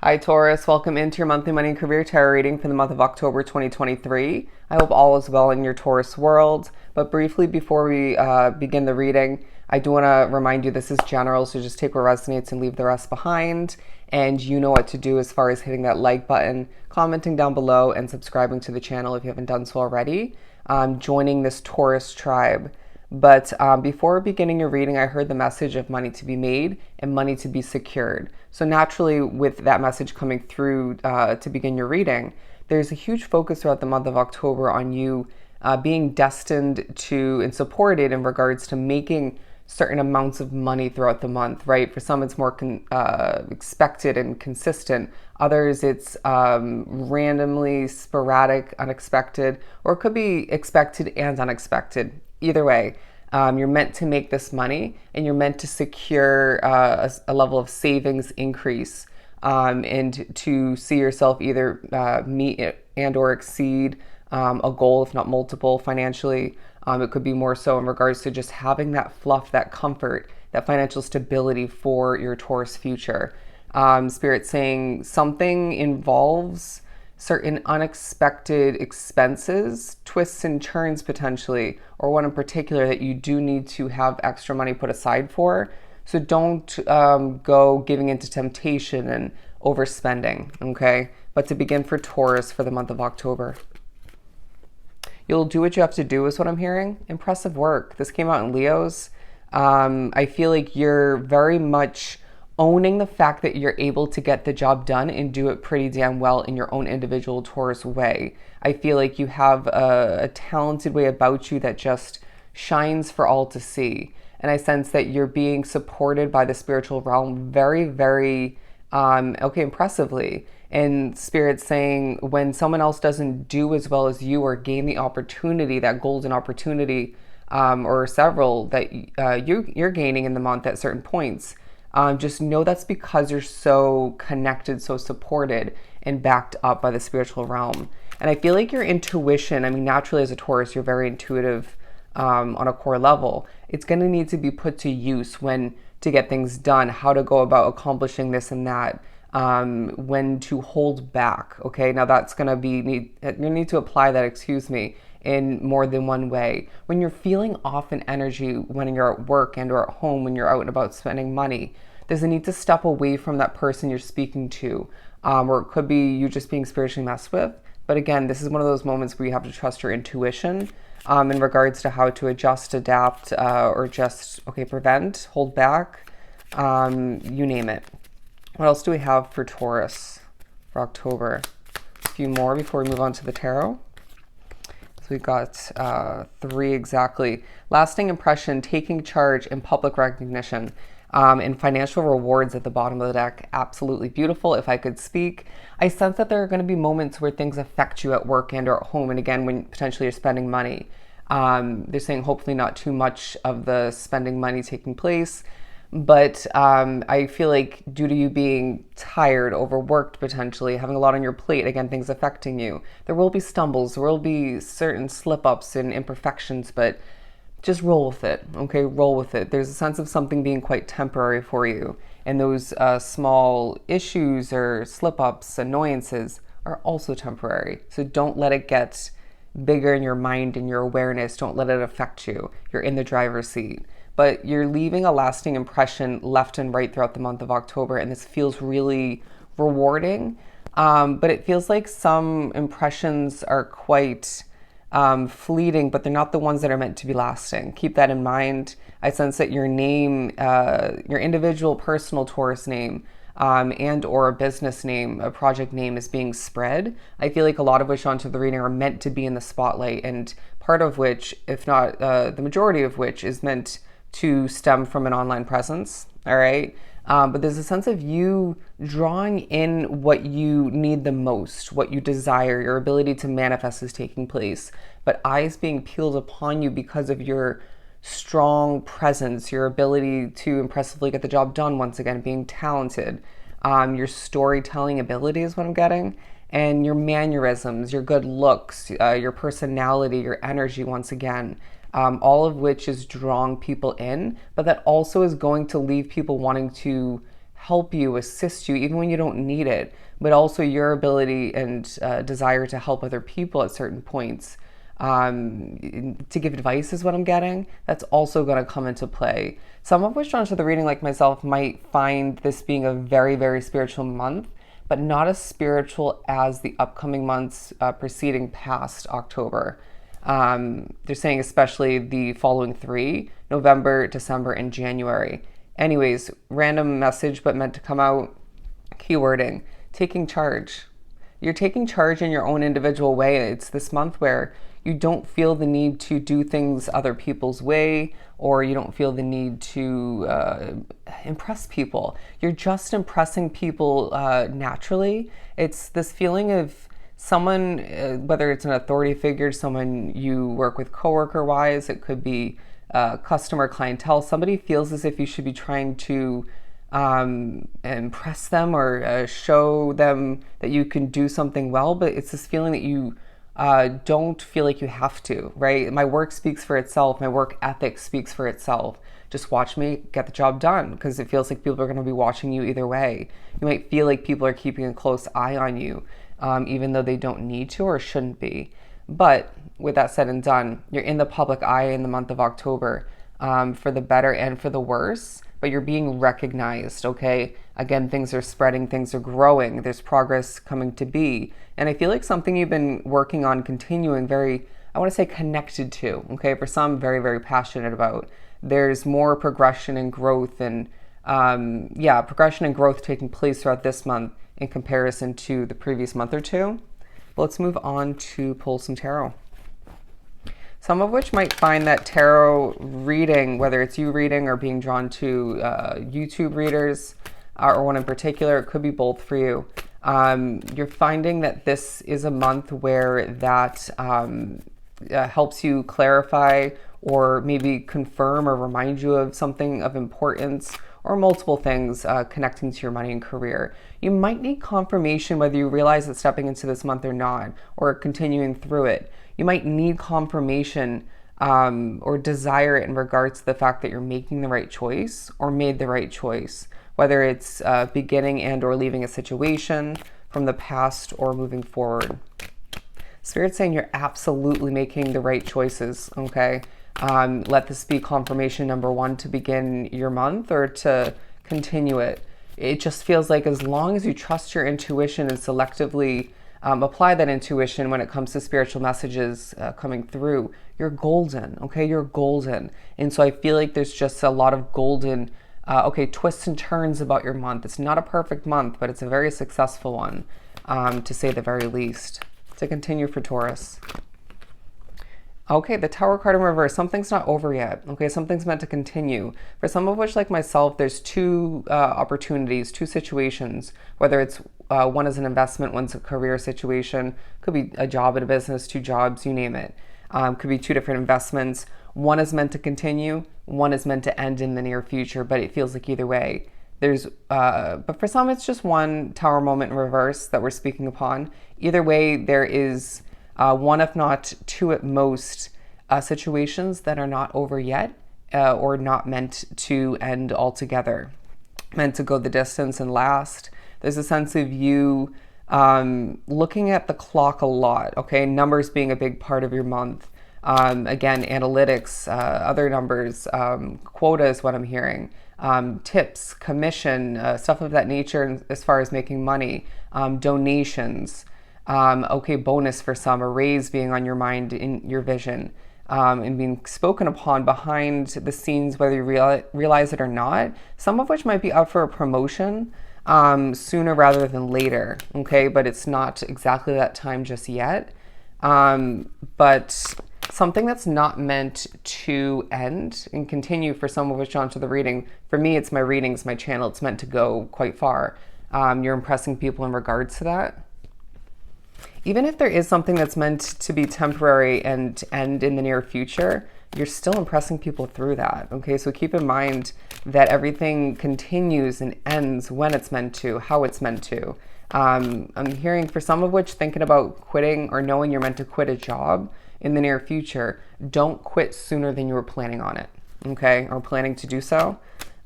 Hi Taurus, welcome into your monthly money and career tarot reading for the month of October 2023. I hope all is well in your Taurus world. But briefly before we begin the reading, I do want to remind you this is general, so just take what resonates and leave the rest behind. And you know what to do as far as hitting that like button, commenting down below, and subscribing to the channel if you haven't done so already. Joining this Taurus tribe. But before beginning your reading, I heard the message of money to be made and money to be secured. So naturally, with that message coming through to begin your reading, there's a huge focus throughout the month of October on you being destined to and supported in regards to making certain amounts of money throughout the month, right? For some, it's more expected and consistent. Others, it's randomly sporadic, unexpected, or it could be expected and unexpected. Either way, you're meant to make this money and you're meant to secure a level of savings increase and to see yourself either meet and or exceed a goal, if not multiple, financially. It could be more so in regards to just having that fluff, that comfort, that financial stability for your Taurus future. Spirit saying something involves certain unexpected expenses, twists and turns potentially, or one in particular that you do need to have extra money put aside for. So don't go giving into temptation and overspending, okay? But to begin for Taurus for the month of October. You'll do what you have to do is what I'm hearing. Impressive work. This came out in Leos. I feel like you're very much owning the fact that you're able to get the job done and do it pretty damn well in your own individual Taurus way. I feel like you have a talented way about you that just shines for all to see. And I sense that you're being supported by the spiritual realm very, very, impressively. And Spirit saying when someone else doesn't do as well as you or gain the opportunity, that golden opportunity, or several that you're gaining in the month at certain points, just know that's because you're so connected, so supported, and backed up by the spiritual realm. And I feel like your intuition, I mean, naturally as a Taurus, you're very intuitive on a core level. It's going to need to be put to use when to get things done, how to go about accomplishing this and that, when to hold back. Okay, now that's going to be, you need to apply that, in more than one way. When you're feeling off in energy, when you're at work and or at home, when you're out and about spending money, there's a need to step away from that person you're speaking to, or it could be you just being spiritually messed with. But again, this is one of those moments where you have to trust your intuition in regards to how to adjust, adapt, or just, prevent, hold back, you name it. What else do we have for Taurus for October? A few more before we move on to the tarot. So we got 3 exactly. Lasting impression, taking charge, and public recognition. And financial rewards at the bottom of the deck. Absolutely beautiful. If I could speak, I sense that there are going to be moments where things affect you at work and or at home. And again, when potentially you're spending money. They're saying hopefully not too much of the spending money taking place. But I feel like due to you being tired, overworked, potentially having a lot on your plate, again, things affecting you, there will be stumbles, there will be certain slip-ups and imperfections, but just roll with it, okay? Roll with it. There's a sense of something being quite temporary for you, and those small issues or slip-ups, annoyances are also temporary. So don't let it get bigger in your mind and your awareness. Don't let it affect you. You're in the driver's seat. But you're leaving a lasting impression left and right throughout the month of October, and this feels really rewarding. But it feels like some impressions are quite fleeting, but they're not the ones that are meant to be lasting. Keep that in mind. I sense that your name, your individual personal Taurus name, and or a business name, a project name is being spread. I feel like a lot of which onto the reading are meant to be in the spotlight, and part of which, if not the majority of which, is meant to stem from an online presence, all right? But there's a sense of you drawing in what you need the most, what you desire, your ability to manifest is taking place, but eyes being peeled upon you because of your strong presence, your ability to impressively get the job done once again, being talented, your storytelling ability is what I'm getting, and your mannerisms, your good looks, your personality, your energy once again. All of which is drawing people in, but that also is going to leave people wanting to help you, assist you, even when you don't need it, but also your ability and desire to help other people at certain points, to give advice is what I'm getting. That's also going to come into play. Some of which drawn to the reading, like myself, might find this being a very, very spiritual month, but not as spiritual as the upcoming months preceding past October. They're saying especially the following three: November, December, and January. Anyways, random message, but meant to come out. Keywording: taking charge. You're taking charge in your own individual way. It's this month where you don't feel the need to do things other people's way, or you don't feel the need to impress people. You're just impressing people naturally. It's this feeling of someone, whether it's an authority figure, someone you work with coworker wise, it could be customer, clientele, somebody feels as if you should be trying to impress them or show them that you can do something well, but it's this feeling that you don't feel like you have to, right? My work speaks for itself. My work ethic speaks for itself. Just watch me get the job done, because it feels like people are going to be watching you either way. You might feel like people are keeping a close eye on you, even though they don't need to or shouldn't be. But with that said and done, you're in the public eye in the month of October, for the better and for the worse, but you're being recognized, okay? Again, things are spreading, things are growing, there's progress coming to be. And I feel like something you've been working on, continuing, very, I want to say connected to, okay? For some, very, very passionate about. There's more progression and growth and, progression and growth taking place throughout this month in comparison to the previous month or two. But let's move on to pull some tarot. Some of which might find that tarot reading, whether it's you reading or being drawn to YouTube readers, or one in particular, it could be both for you. You're finding that this is a month where that helps you clarify or maybe confirm or remind you of something of importance, or multiple things connecting to your money and career. You might need confirmation whether you realize that stepping into this month or not, or continuing through it. You might need confirmation or desire it in regards to the fact that you're making the right choice or made the right choice, whether it's beginning and or leaving a situation from the past or moving forward. Spirit's saying you're absolutely making the right choices, okay? Let this be confirmation number one to begin your month or to continue it. It just feels like as long as you trust your intuition and selectively apply that intuition when it comes to spiritual messages coming through, you're golden, okay? You're golden. And so I feel like there's just a lot of golden, twists and turns about your month. It's not a perfect month, but it's a very successful one, to say the very least. To continue for Taurus. Okay, the Tower card in reverse. Something's not over yet. Okay, something's meant to continue. For some of which, like myself, there's two opportunities, two situations, whether it's one is an investment, one's a career situation. Could be a job and a business, two jobs, you name it. Could be two different investments. One is meant to continue, one is meant to end in the near future, but it feels like either way. But for some, it's just one Tower moment in reverse that we're speaking upon. Either way, there is one, if not two at most, situations that are not over yet, or not meant to end altogether, meant to go the distance and last. There's a sense of you looking at the clock a lot, okay? Numbers being a big part of your month. Again, analytics, other numbers, quota is what I'm hearing. Tips, commission, stuff of that nature as far as making money, donations. Bonus for some, a raise being on your mind in your vision, and being spoken upon behind the scenes, whether you realize it or not, some of which might be up for a promotion sooner rather than later, okay? But it's not exactly that time just yet. But something that's not meant to end and continue for some of which onto the reading. For me, it's my readings, my channel. It's meant to go quite far. You're impressing people in regards to that. Even if there is something that's meant to be temporary and end in the near future, you're still impressing people through that, okay? So keep in mind that everything continues and ends when it's meant to, how it's meant to. I'm hearing for some of which thinking about quitting or knowing you're meant to quit a job in the near future. Don't quit sooner than you were planning on it, okay? Or planning to do so.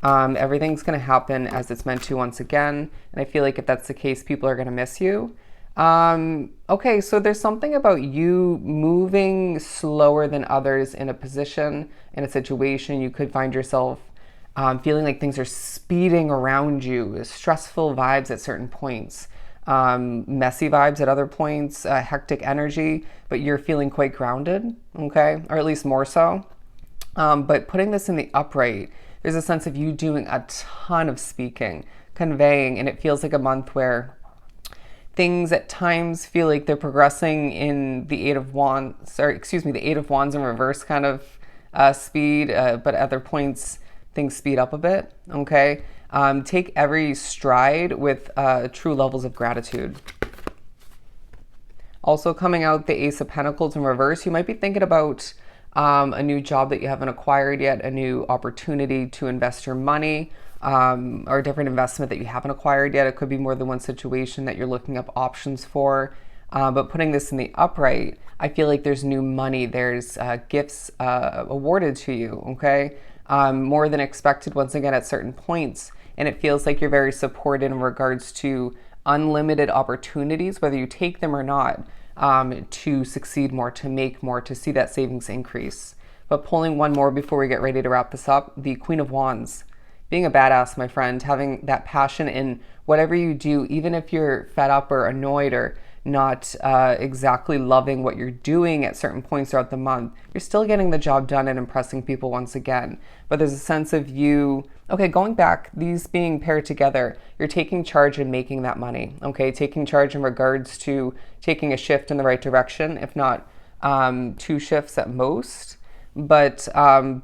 Everything's going to happen as it's meant to once again. And I feel like if that's the case, people are going to miss you. Okay, so there's something about you moving slower than others in a position, in a situation. You could find yourself feeling like things are speeding around you, stressful vibes at certain points, messy vibes at other points, hectic energy, but you're feeling quite grounded, okay, or at least more so. But putting this in the upright, there's a sense of you doing a ton of speaking, conveying, and it feels like a month where things at times feel like they're progressing in the Eight of Wands, or excuse me, the Eight of Wands in reverse kind of speed, but at other points things speed up a bit, okay? Take every stride with true levels of gratitude. Also coming out the Ace of Pentacles in reverse, you might be thinking about a new job that you haven't acquired yet, a new opportunity to invest your money, or a different investment that you haven't acquired yet. It could be more than one situation that you're looking up options for. But putting this in the upright, I feel like there's new money, there's gifts awarded to you, okay? More than expected, once again, at certain points. And it feels like you're very supported in regards to unlimited opportunities, whether you take them or not, to succeed more, to make more, to see that savings increase. But pulling one more before we get ready to wrap this up, the Queen of Wands. Being a badass, my friend, having that passion in whatever you do, even if you're fed up or annoyed or not exactly loving what you're doing at certain points throughout the month, you're still getting the job done and impressing people once again. But there's a sense of you, okay, going back, these being paired together, you're taking charge and making that money, okay? Taking charge in regards to taking a shift in the right direction, if not two shifts at most. But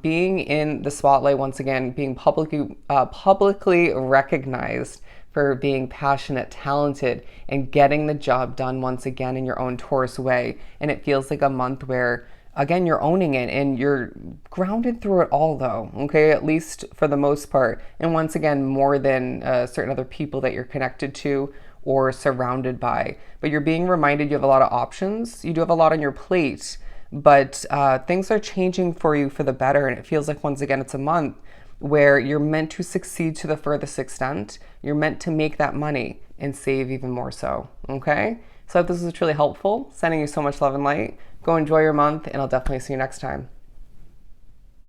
being in the spotlight once again, being publicly recognized for being passionate, talented, and getting the job done once again in your own Taurus way. And it feels like a month where, again, you're owning it and you're grounded through it all, though, okay, at least for the most part. And once again, more than certain other people that you're connected to or surrounded by. But you're being reminded you have a lot of options. You do have a lot on your plate, but things are changing for you for the better. And it feels like, once again, it's a month where you're meant to succeed to the furthest extent. You're meant to make that money and save even more so, okay? So I hope this was truly helpful. Sending you so much love and light. Go enjoy your month, and I'll definitely see you next time.